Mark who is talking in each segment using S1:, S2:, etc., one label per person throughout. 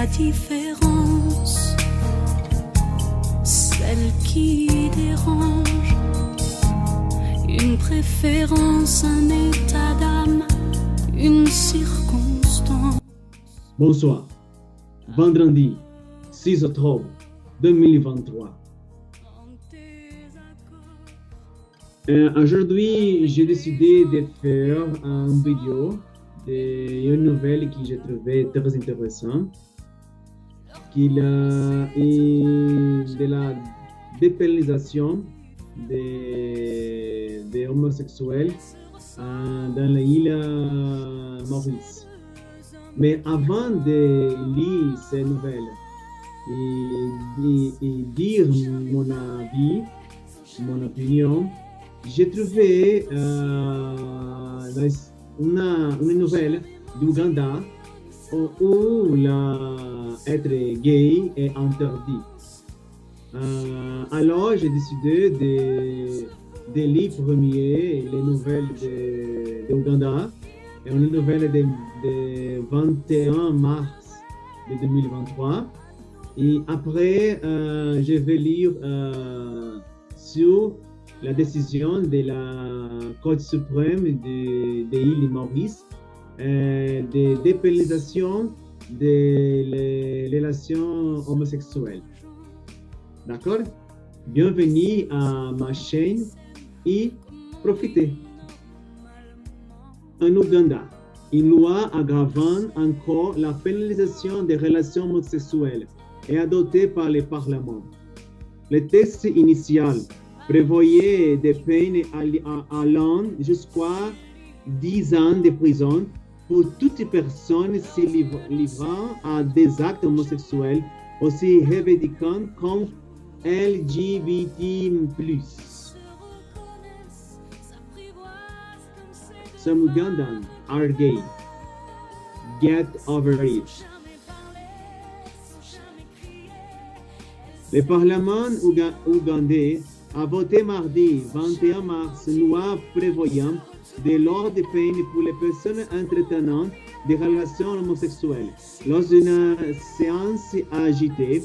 S1: la différence, celle qui dérange, une préférence, un état d'âme, une circonstance.
S2: Bonsoir. Vendredi 6 octobre 2023. Aujourd'hui, j'ai décidé de faire une vidéo d'une nouvelle que j'ai trouvée très intéressante, qui est de la dépénalisation des homosexuels dans l'île Maurice. Mais avant de lire ces nouvelles et dire mon avis, mon opinion, j'ai trouvé une nouvelle d'Ouganda où être gay est interdit. Alors, j'ai décidé de lire premier les nouvelles d'Ouganda. Et une nouvelle de 21 mars de 2023. Et après, je vais lire sur la décision de la Cour suprême de l'île Maurice de dépénalisation des relations homosexuelles. D'accord? Bienvenue à ma chaîne et profitez. En Ouganda, une loi aggravant encore la pénalisation des relations homosexuelles est adoptée par le Parlement. Le texte initial prévoyait des peines allant jusqu'à 10 ans de prison pour toute personne se livrant à des actes homosexuels aussi revendiquant comme LGBT+. Some Ugandans are gay. Get over it. Le Parlement ougandais a voté mardi 21 mars une loi prévoyant des lourdes de peine pour les personnes entretenant des relations homosexuelles. Lors d'une séance agitée,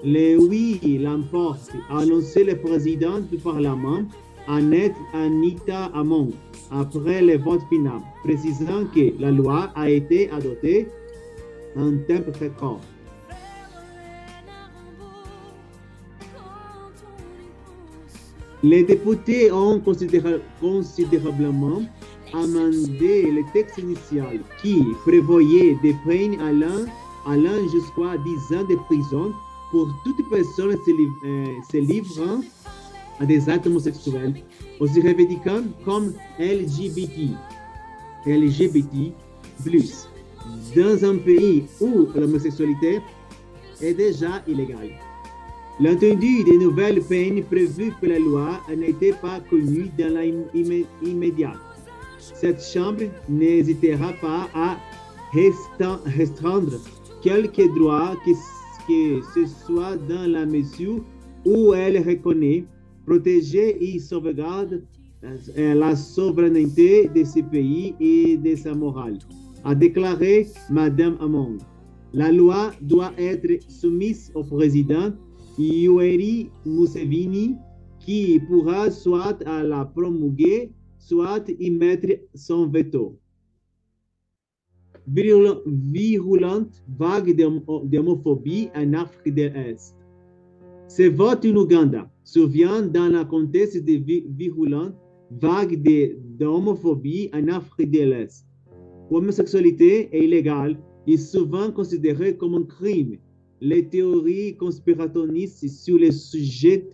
S2: le oui l'emporte, a annoncé le président du Parlement, Anita Among, après le vote final, précisant que la loi a été adoptée en temps très court. Les députés ont considérablement amendé le texte initial qui prévoyait des peines allant jusqu'à 10 ans de prison pour toute personne se livrant à des actes homosexuels, aussi revendiquant comme LGBT+, dans un pays où l'homosexualité est déjà illégale. L'étendue des nouvelles peines prévues par la loi n'était pas connue dans l'immédiat. Cette Chambre n'hésitera pas à restreindre quelques droits que ce soit dans la mesure où elle reconnaît, protéger et sauvegarde la souveraineté de ce pays et de sa morale, a déclaré Madame Among. La loi doit être soumise au président Yoweri Museveni, qui pourra soit à la promulguer, soit y mettre son veto. Virulente vague d'homophobie en Afrique de l'Est. Ce vote en Ouganda survient dans le contexte de virulente vague d'homophobie en Afrique de l'Est. L'homosexualité est illégale et souvent considérée comme un crime. Les théories conspirationnistes sur les sujets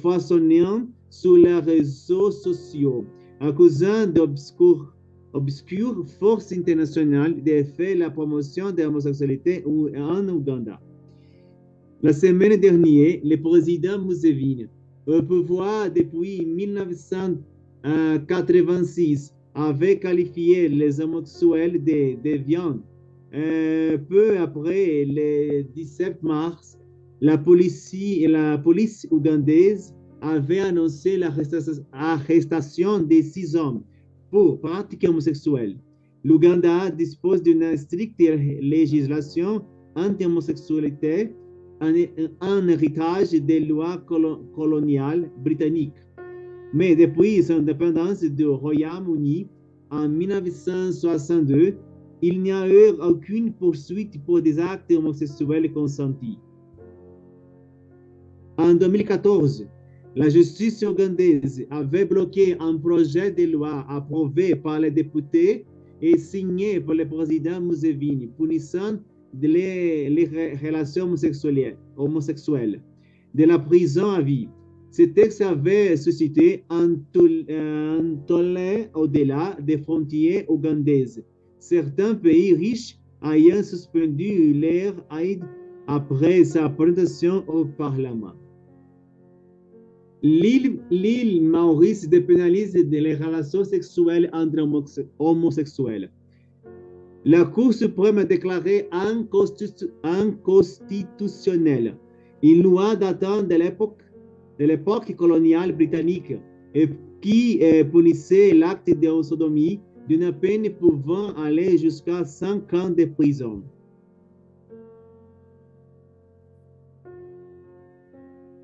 S2: foisonnant sur les réseaux sociaux, accusant d'obscures forces internationales de faire la promotion de l'homosexualité en Ouganda. La semaine dernière, le président Museveni, au pouvoir depuis 1986, avait qualifié les homosexuels de déviants. Peu après le 17 mars, la police ougandaise avait annoncé l'arrestation de 6 hommes pour pratiques homosexuelles. L'Ouganda dispose d'une stricte législation anti-homosexualité un héritage des lois coloniales britanniques. Mais depuis son indépendance du Royaume-Uni en 1962, il n'y a eu aucune poursuite pour des actes homosexuels consentis. En 2014, la justice ougandaise avait bloqué un projet de loi approuvé par les députés et signé par le président Museveni, punissant les relations homosexuelles de la prison à vie. Ce texte avait suscité un tollé au-delà des frontières ougandaises, certains pays riches ayant suspendu leur aide après sa présentation au Parlement. L'île Maurice dépénalise les relations sexuelles entre homosexuels. La Cour suprême a déclaré inconstitutionnelle une loi datant de l'époque coloniale britannique et qui punissait l'acte de sodomie d'une peine pouvant aller jusqu'à 5 ans de prison.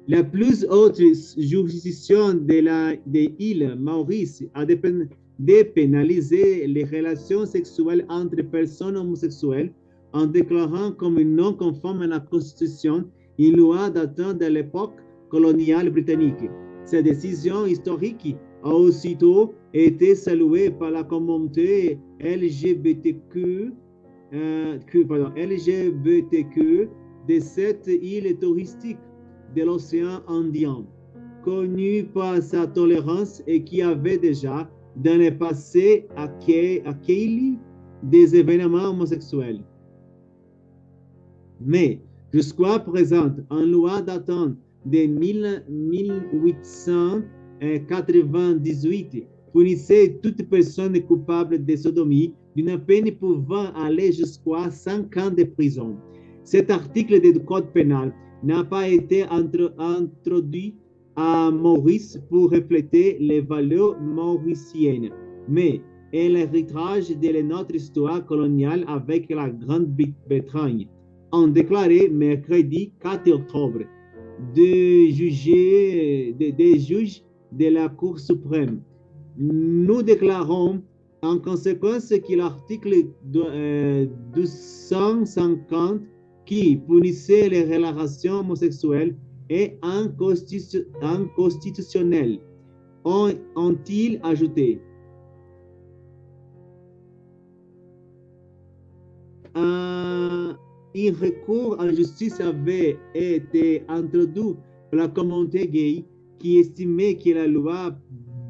S2: La plus haute juridiction de l'île Maurice a dépénalisé les relations sexuelles entre personnes homosexuelles en déclarant comme non conforme à la Constitution une loi datant de l'époque coloniale britannique. Cette décision historique a aussitôt été saluée par la communauté LGBTQ de cette île touristique de l'océan Indien, connue par sa tolérance et qui avait déjà, dans le passé, accueilli des événements homosexuels. Mais, jusqu'à présent, une loi datant de 1898 punissait toute personne coupable de sodomie d'une peine pouvant aller jusqu'à 5 ans de prison. Cet article du Code pénal n'a pas été introduit à Maurice pour refléter les valeurs mauriciennes, mais est l'héritage de notre histoire coloniale avec la Grande-Bretagne, ont déclaré mercredi 4 octobre des juges de la Cour suprême. Nous déclarons en conséquence que l'article 250 qui punissait les relations homosexuelles est inconstitutionnel, ont-ils ajouté. Un recours en justice avait été introduit par la communauté gay qui estimait que la loi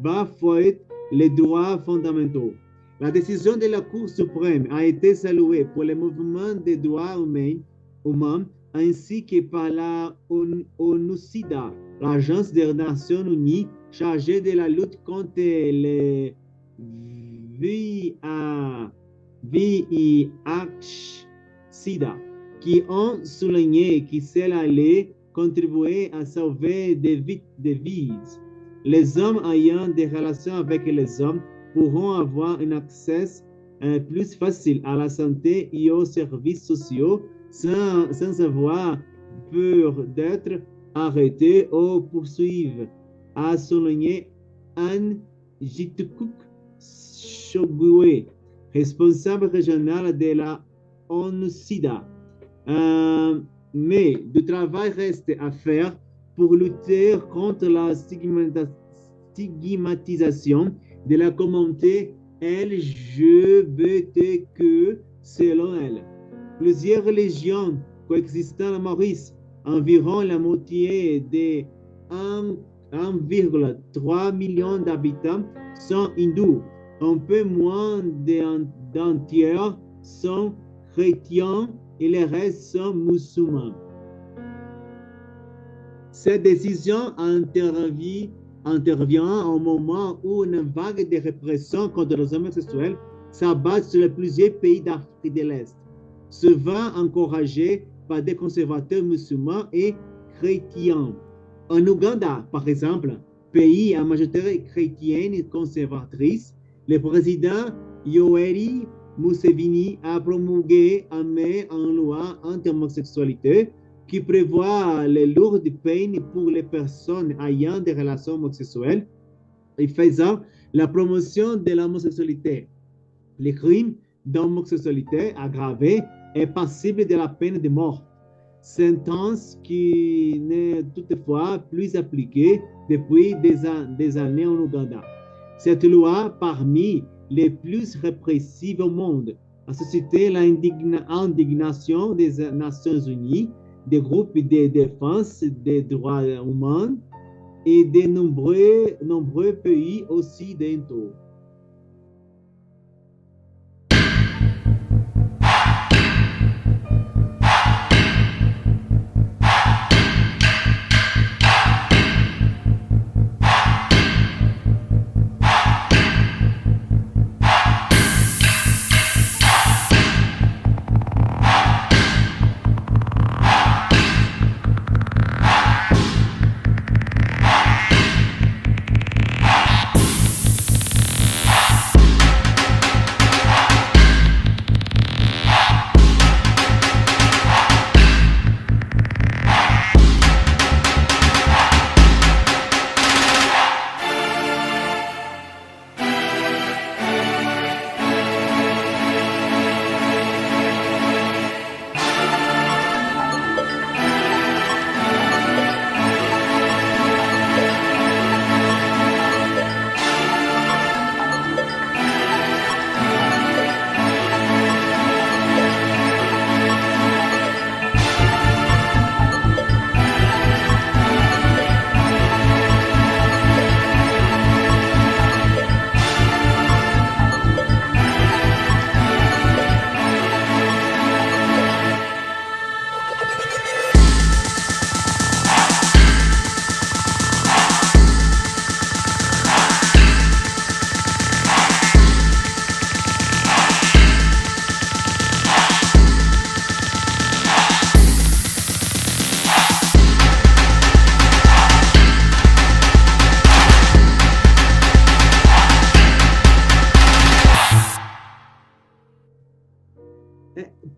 S2: bafouait les droits fondamentaux. La décision de la Cour suprême a été saluée pour le mouvement des droits humains ainsi que par la ONU-SIDA, l'Agence des Nations Unies chargée de la lutte contre le VIH-SIDA, qui ont souligné que cela allait contribuer à sauver des vies. Les hommes ayant des relations avec les hommes pourront avoir un accès plus facile à la santé et aux services sociaux sans avoir peur d'être arrêtés ou poursuivis, a souligné Anne Jitukuk Shogwe, responsable régional de la ONU-SIDA. Mais du travail reste à faire pour lutter contre la stigmatisation de la communauté LGBTQ selon elle. Plusieurs religions coexistent à Maurice. Environ la moitié des 1,3 million d'habitants sont hindous. Un peu moins d'un tiers sont chrétiens et les restes sont musulmans. Cette décision intervient au moment où une vague de répression contre les homosexuels s'abat sur plusieurs pays d'Afrique de l'Est, souvent encouragés par des conservateurs musulmans et chrétiens. En Ouganda, par exemple, pays à majorité chrétienne conservatrice, le président Yoweri Museveni a promulgué en mai une loi anti-homosexualité qui prévoit les lourdes peines pour les personnes ayant des relations homosexuelles et faisant la promotion de l'homosexualité. Les crimes d'homosexualité aggravés est passible de la peine de mort, sentence qui n'est toutefois plus appliquée depuis des années en Ouganda. Cette loi, parmi les plus répressives au monde, a suscité l'indignation des Nations Unies, des groupes de défense des droits humains et de nombreux pays occidentaux.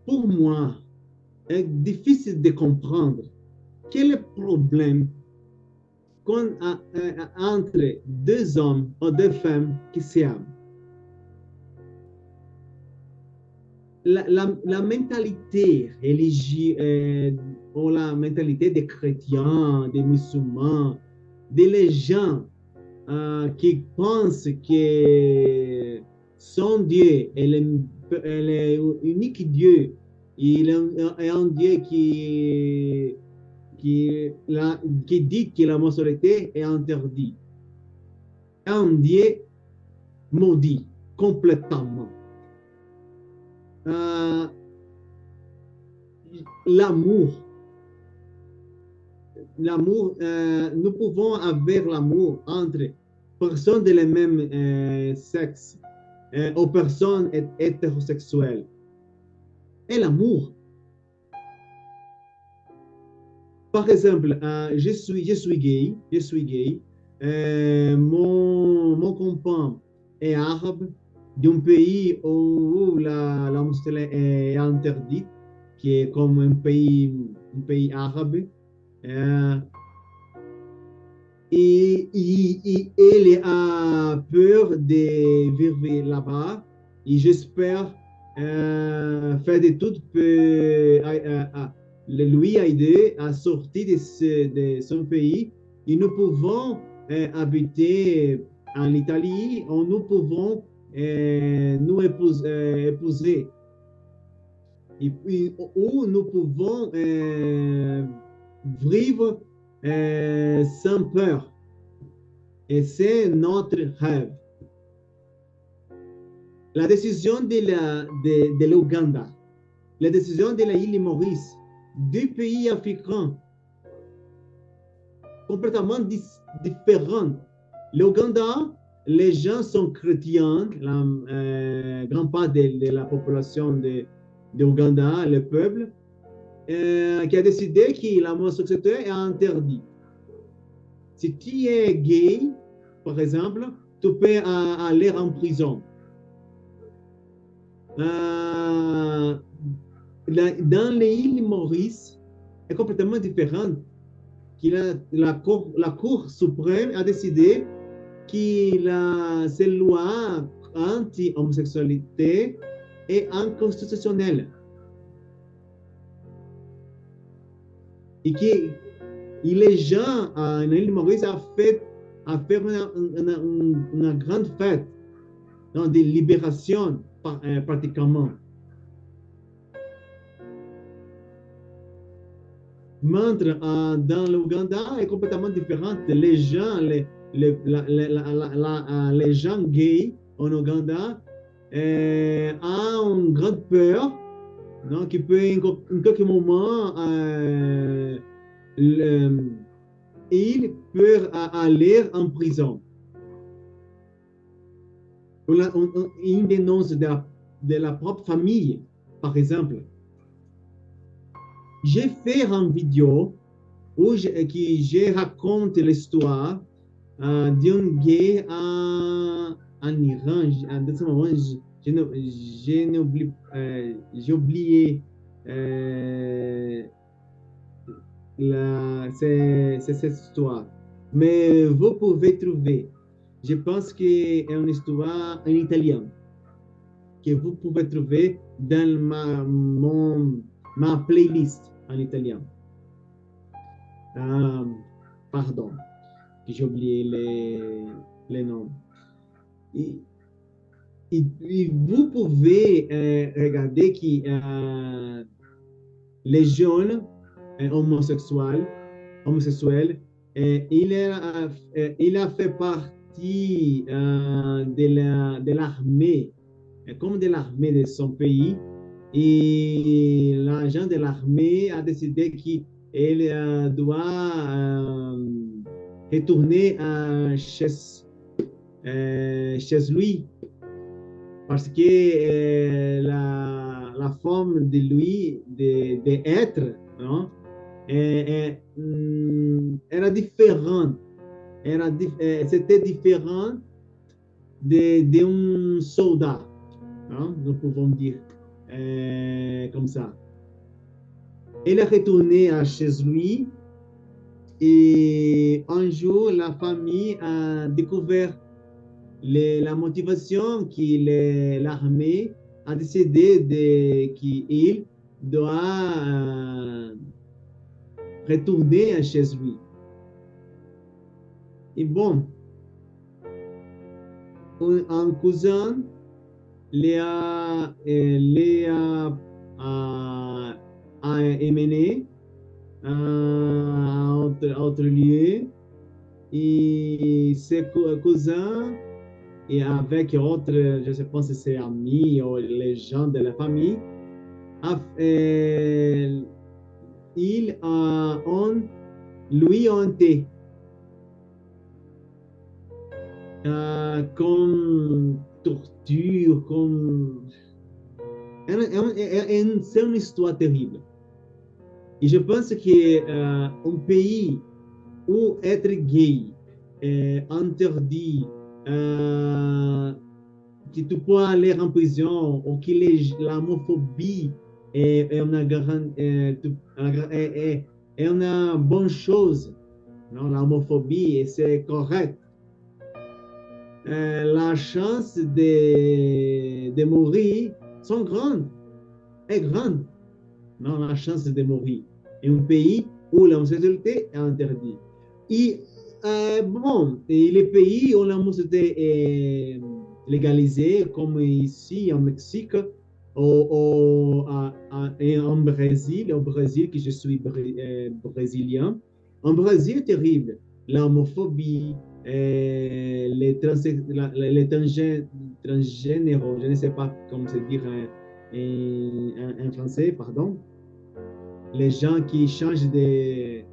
S2: Pour moi, est difficile de comprendre quel est le problème entre deux hommes ou deux femmes qui s'aiment. La mentalité religieuse ou la mentalité des chrétiens, des musulmans, des gens qui pensent que son Dieu est l'unique Dieu, il est un Dieu qui dit que l'homosexualité est interdite. Un Dieu maudit complètement. L'amour, nous pouvons avoir l'amour entre personnes de le même sexe aux personnes hétérosexuelles. Et l'amour. Par exemple, je suis gay. Mon compagnon est arabe d'un pays où l'homosexualité est interdite, qui est comme un pays arabe. Et il a peur de vivre là-bas. Et j'espère faire de tout pour lui aider à sortir de son pays. Et nous pouvons habiter en Italie, où nous pouvons nous épouser. Et puis, où nous pouvons vivre sans peur. Et c'est notre rêve. La décision de l'Ouganda, la décision de l'île Maurice, deux pays africains complètement différents. L'Ouganda, les gens sont chrétiens, la grande part de la population de l'Ouganda, le peuple, qui a décidé que l'homosexualité est interdite. Si tu es gay, par exemple, tu peux aller en prison. Euh, dans l'île Maurice, est complètement différente. La Cour suprême a décidé que ces lois anti-homosexualité est inconstitutionnelle et que les gens en île Maurice a fait une grande fête de libération pratiquement. Montre dans l'Ouganda est complètement différente. Les gens, les gens gays en Ouganda ont une grande peur, non, qui peut en quelques moments ils peuvent aller en prison. Une dénonce de la propre famille, par exemple. J'ai fait une vidéo où je raconte l'histoire d'un gay en Iran. En ce moment, j'ai oublié cette histoire. Mais vous pouvez trouver. Je pense que c'est une histoire en italien que vous pouvez trouver dans ma playlist en italien. Pardon, que j'ai oublié les noms. Et vous pouvez regarder que les jeunes homosexuels, il a fait partie de l'armée, comme de l'armée de son pays, et l'agent de l'armée a décidé qu'il doit retourner chez lui parce que la forme de lui d'être, non, era différente. C'était différent d'un soldat, hein, nous pouvons dire comme ça. Il est retourné chez lui et un jour, la famille a découvert la motivation que l'armée a décidé qu'il doit retourner chez lui. Et bon, un cousin a emmené à autre lieu et ses cousins et avec d'autres, je ne sais pas si c'est amis ou les gens de la famille, ils ont lui hanté comme torture, comme... C'est une histoire terrible. Et je pense qu'un pays où être gay est interdit, que tu peux aller en prison ou que l'homophobie est une bonne chose, non? L'homophobie, c'est correct. La chance de mourir sont grandes, est grande. Non, la chance de mourir. Et un pays où l'homosexualité est interdite. Et bon, et les pays où l'homosexualité est légalisée, comme ici en Mexique, et en Brésil, au Brésil, que je suis brésilien, en Brésil, terrible. L'homophobie, les transgénéraux, je ne sais pas comment se dire en français, pardon, les gens qui changent de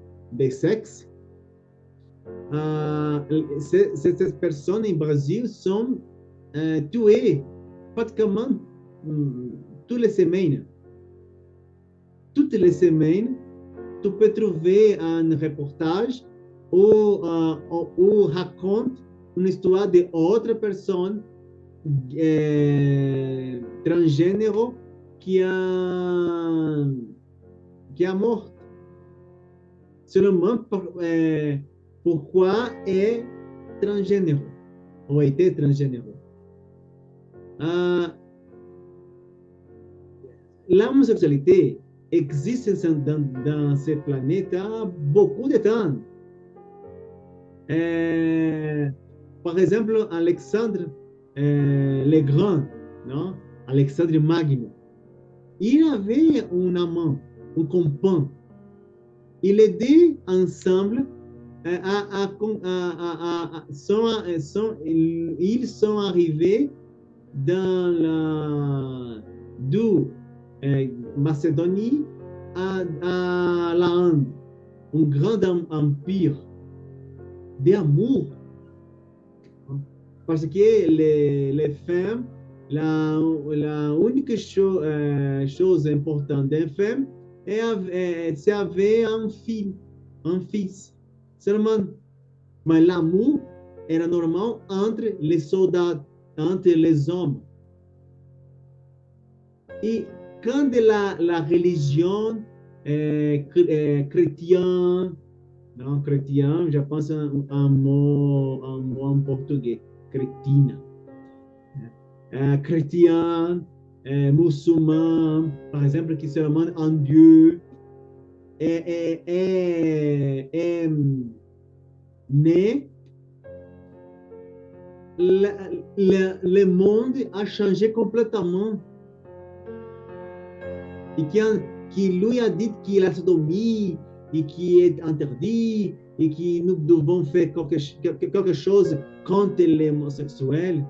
S2: sexe, ces personnes au Brésil sont tuées pratiquement toutes les semaines. Toutes les semaines, tu peux trouver un reportage où raconte une histoire d'autres personnes transgénero qui a mort. Seulement pourquoi est transgénero ou était transgénero. L'homosexualité existe dans ce planète beaucoup de temps. Par exemple, Alexandre le Grand, non? Alexandre Magno, il avait un amant, un compagnon. Ils étaient ensemble, ils sont arrivés dans la Macédonie à la Inde, un grand empire d'amour. Parce que les femmes, la unique chose importante d'une femme, c'est avoir un fils. Seulement, mais l'amour era normal entre les soldats, entre les hommes. Et quand la religion chrétienne, non, chrétien, je pense un mot en portugais, chrétina. Chrétien, muçulman, par exemple, qui se demande en Dieu, est né, le monde a changé complètement. Et qui lui a dit qu'il a sodomie et qui est interdit et que nous devons faire quelque chose contre les homosexuels.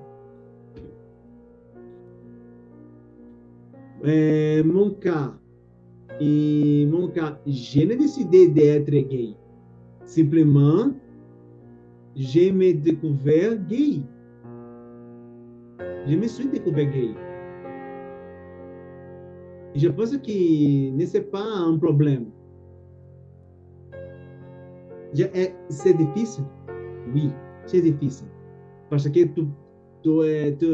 S2: Mon cas, je n'ai décidé d'être gay. Simplement, je me découvert gay. Je me suis découvert gay. Je pense que ce n'est pas un problème. C'est difficile? Oui, c'est difficile. Parce que tu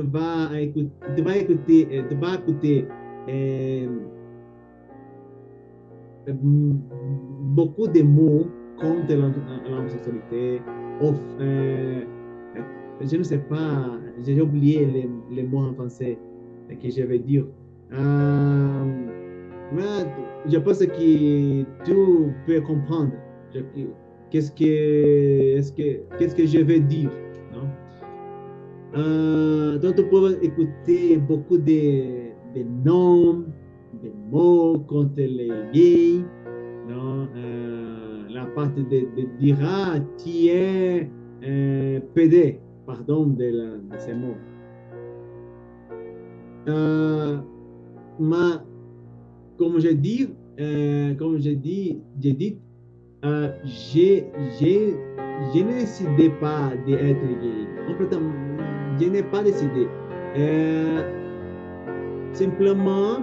S2: vas écouter beaucoup de mots contre l'homosexualité. Je ne sais pas, j'ai oublié les mots en français que je vais dire. Mais je pense que tu peux comprendre qu'est-ce que je veux dire. Non? Donc, tu peux écouter beaucoup de noms, de mots contre les gays. Non? La partie de dira qui est PD, pardon de ces mots. Mais comme je dis, je ne décidais pas d'être gay. Complètement, je n'ai pas décidé. Simplement,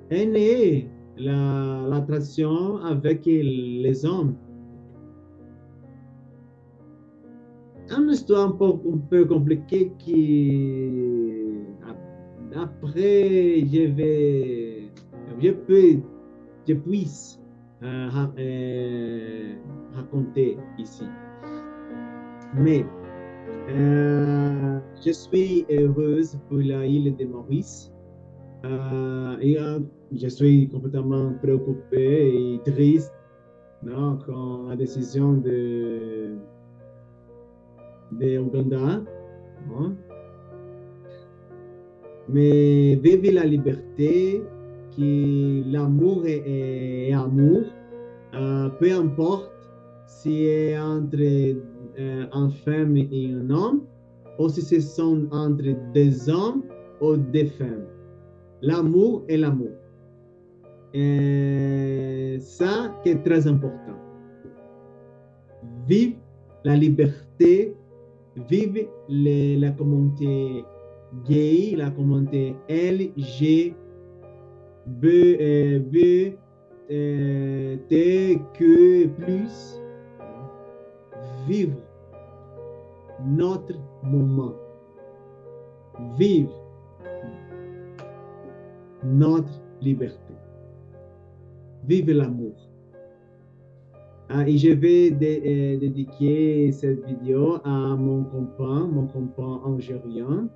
S2: est née l'attraction avec les hommes. Une histoire un peu compliquée qui après je puisse raconter ici. Mais je suis heureuse pour l'île de Maurice. Et je suis complètement préoccupée et triste, non, quand la décision de Ouganda. Non? Mais vive la liberté, que l'amour est amour, peu importe si c'est entre une femme et un homme, ou si ce sont entre des hommes ou des femmes. L'amour est l'amour. Et ça qui est très important. Vive la liberté, vive la communauté gay, la communauté LGBTQ+. vivre notre moment. Vivre notre liberté. Vive l'amour. Et je vais dédier cette vidéo à mon copain algérien,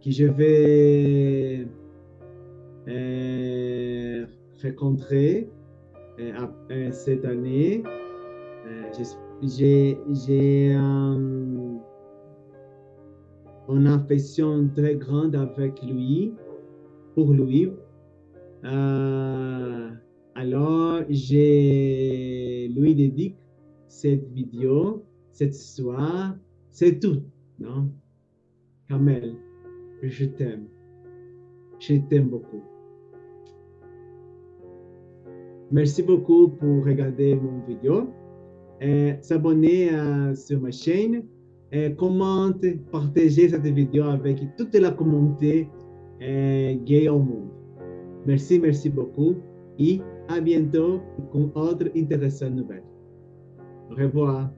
S2: que je vais rencontrer cette année. J'ai une affection très grande avec lui, pour lui. Alors, je lui dédique cette vidéo, cette soir, c'est tout, non? Kamel, je t'aime beaucoup. Merci beaucoup pour regarder mon vidéo. S'abonner sur ma chaîne, commente, partagez cette vidéo avec toute la communauté gay au monde. Merci beaucoup et à bientôt pour une autre intéressante nouvelle. Au revoir.